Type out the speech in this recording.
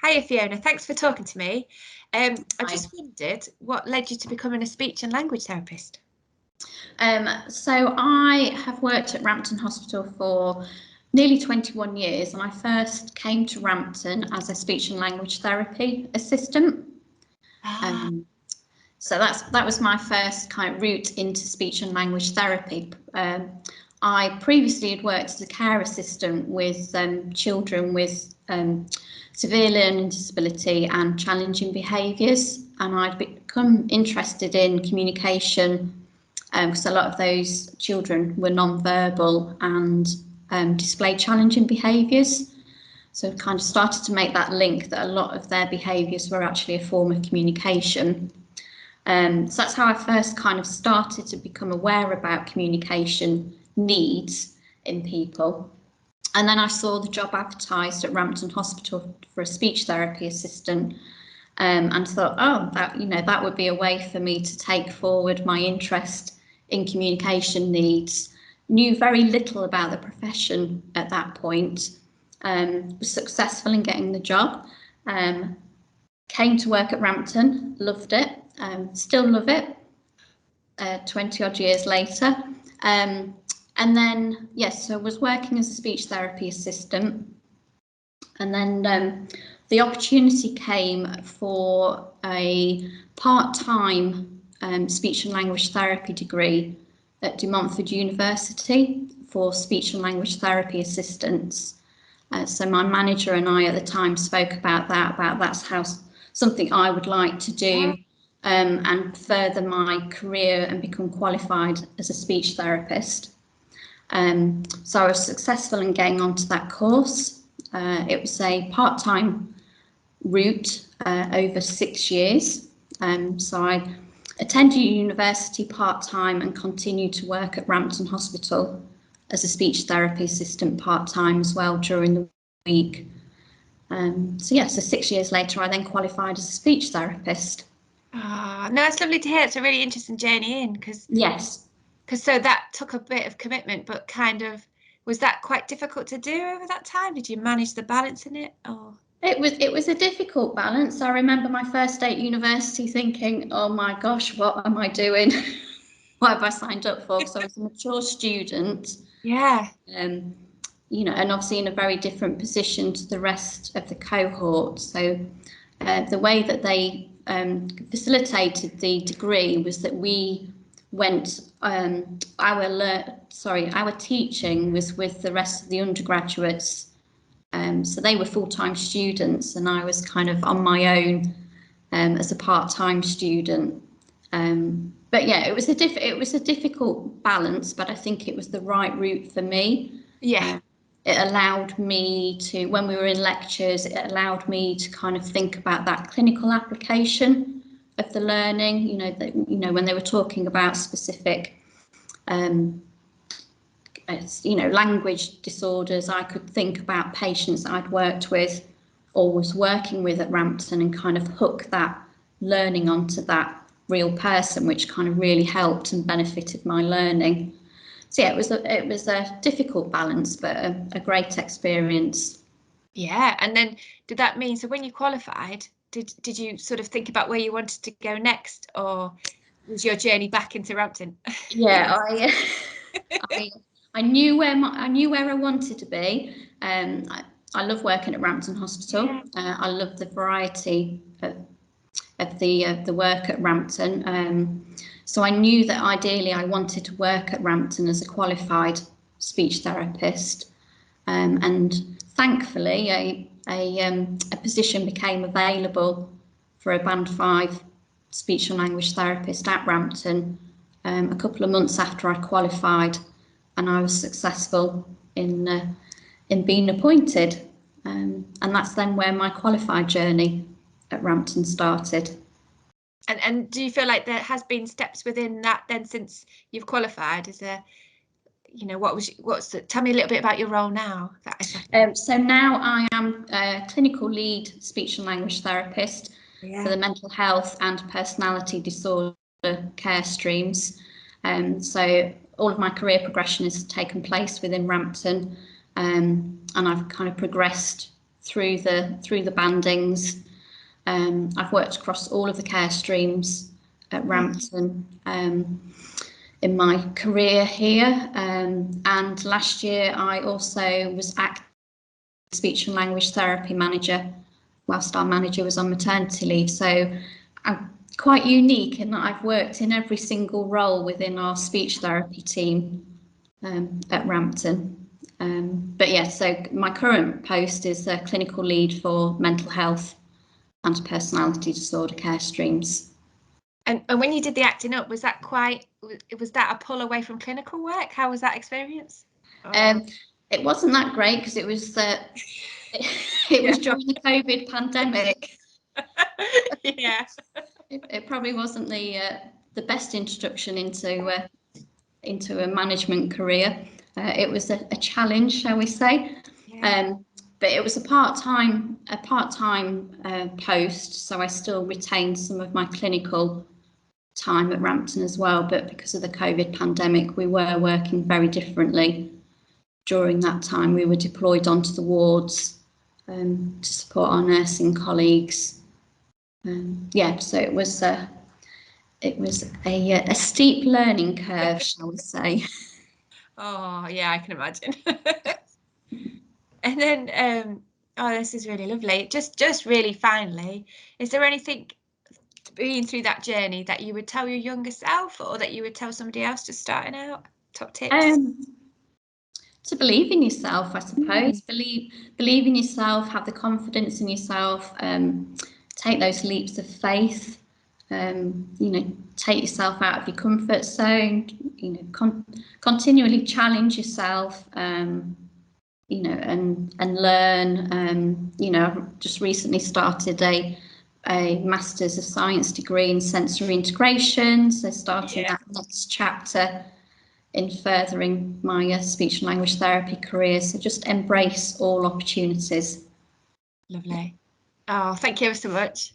Hiya Fiona, thanks for talking to me. I Hi. just wondered what led you to becoming a speech and language therapist? So I have worked at Rampton Hospital for nearly 21 years, and I first came to Rampton as a speech and language therapy assistant. So that was my first kind of route into speech and language therapy. I previously had worked as a care assistant with children with severe learning disability and challenging behaviours, and I'd become interested in communication because a lot of those children were non-verbal and displayed challenging behaviours. So kind of started to make that link that a lot of their behaviours were actually a form of communication. So that's how I first kind of started to become aware about communication needs in people. And then I saw the job advertised at Rampton Hospital for a speech therapy assistant, and thought, oh, that would be a way for me to take forward my interest in communication needs. Knew very little about the profession at that point. Was successful in getting the job. Came to work at Rampton, loved it. Still love it 20 odd years later. And then, yes, so I was working as a speech therapy assistant. And then the opportunity came for a part-time speech and language therapy degree at De Montfort University for speech and language therapy assistants. So my manager and I at the time spoke about that's how something I would like to do. And further my career and become qualified as a speech therapist. So I was successful in getting onto that course. It was a part-time route over 6 years. So I attended university part-time and continued to work at Rampton Hospital as a speech therapy assistant part-time as well during the week. So 6 years later, I then qualified as a speech therapist. No, it's lovely to hear. It's a really interesting journey in, because so that took a bit of commitment, but kind of, was that quite difficult to do over that time? Did you manage the balance in it? Or it was a difficult balance. I remember my first day at university thinking, oh my gosh, what am I doing? What have I signed up for? Because I was a mature student. Yeah. And obviously in a very different position to the rest of the cohort. So the way that they facilitated the degree was that we went, our teaching was with the rest of the undergraduates. So they were full-time students and I was kind of on my own as a part-time student. But yeah, it was a difficult balance, but I think it was the right route for me. Yeah. It allowed me to, when we were in lectures, it allowed me to kind of think about that clinical application of the learning. When they were talking about specific, language disorders, I could think about patients I'd worked with or was working with at Rampton and kind of hook that learning onto that real person, which kind of really helped and benefited my learning. So yeah, it was a difficult balance, but a great experience. Yeah, and then did that mean, so when you qualified, did you sort of think about where you wanted to go next, or was your journey back into Rampton? Yeah, I knew where I wanted to be. I love working at Rampton Hospital. Yeah. I love the variety of the work at Rampton. So I knew that ideally I wanted to work at Rampton as a qualified speech therapist, and thankfully a position became available for a Band 5 speech and language therapist at Rampton a couple of months after I qualified, and I was successful in being appointed, and that's then where my qualified journey at Rampton started. And do you feel like there has been steps within that then since you've qualified? Is there, tell me a little bit about your role now. So now I am a clinical lead speech and language therapist for the mental health and personality disorder care streams. So all of my career progression has taken place within Rampton, and I've kind of progressed through the bandings. I've worked across all of the care streams at Rampton in my career here, and last year I also was acting speech and language therapy manager whilst our manager was on maternity leave. So I'm quite unique in that I've worked in every single role within our speech therapy team at Rampton. But yeah, so my current post is a clinical lead for mental health and personality disorder care streams. And when you did the acting up, was that a pull away from clinical work? How was that experience? It wasn't that great because it was it was during the COVID pandemic. Yeah. It probably wasn't the best introduction into a management career. It was a challenge, shall we say? Yeah. But it was a part-time post, so I still retained some of my clinical time at Rampton as well. But because of the COVID pandemic, we were working very differently. During that time, we were deployed onto the wards to support our nursing colleagues. So it was a steep learning curve, shall we say? Oh yeah, I can imagine. And then, this is really lovely. Just really finally, is there anything being through that journey that you would tell your younger self, or that you would tell somebody else just starting out? Top tips? To believe in yourself, I suppose. Believe in yourself. Have the confidence in yourself. Take those leaps of faith. Take yourself out of your comfort zone. Continually challenge yourself. And learn. I've just recently started a Masters of Science degree in sensory integration, so starting that next chapter in furthering my speech and language therapy career. So just embrace all opportunities. Lovely. Oh, thank you so much.